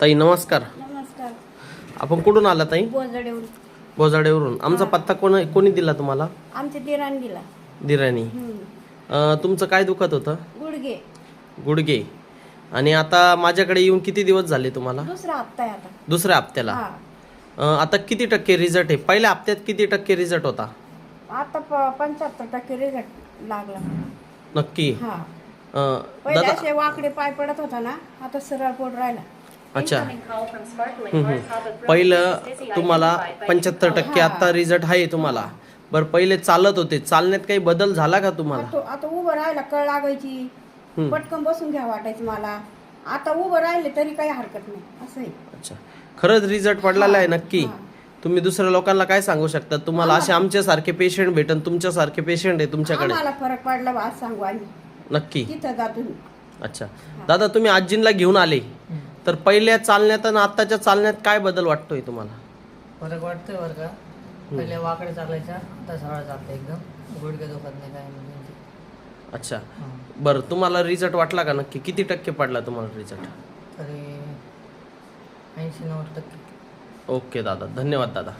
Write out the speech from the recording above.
ताई नमस्कार. नमस्कार. आपण कुठून आला ताई? बोजाडेवरून. बोजाडेवरून. आमचा पत्ता कोणी दिला तुम्हाला? आमच्या दिराने दिला. दिराणी. तुमचं काय दुखत होतं? गुडघे. गुडघे. आणि आता माझ्याकडे येऊन किती दिवस झाले तुम्हाला? दुसरा हप्ता आहे आता. दुसऱ्या हप्त्याला. आता किती टक्के रिझल्ट आहे? पहिल्या हप्त्यात किती टक्के रिझल्ट होता? आता 75% रिझल्ट लागला. नक्की. पहिले असे वाकडे पाय पडत होता ना, आता सरळ पोट राहिला. अच्छा. पहिलं तुम्हाला 75% आता रिझल्ट आहे तुम्हाला. बरं, पहिले चालत होते, चालण्यात काही बदल झाला का तुम्हाला? आता उभं राहायला कळ लागायची, पटकन बसून घ्या वाटायचं मला. आता उभं राहिले तरी काही हरकत नाही असं आहे. अच्छा, खरंच रिझल्ट पडलेला आहे नक्की. तुम्ही दुसऱ्या लोकांना काय सांगू शकता? तुम्हाला असे आमच्यासारखे पेशंट भेटन, तुमच्यासारखे पेशंट आहे तुमच्याकडे? मला फरक पडला बा आज सांगू आम्ही. नक्की. तिथं जातो. अच्छा दादा, तुम्ही आजींना घेऊन आले, तर पहिल्या चालण्यात आणि आताच्या चालण्यात काय बदल वाटतोय तुम्हाला? फरक वाटतोय बरं का. पहिले वाकडे चालायचा, आता सरळ चालतं एकदम. गुडघे दुखत नाही काय नाही. अच्छा, बरं, तुम्हाला रिझल्ट वाटला का नक्की? किती टक्के पडला तुम्हाला रिझल्ट? तरी 80-90%. ओके दादा, धन्यवाद दादा.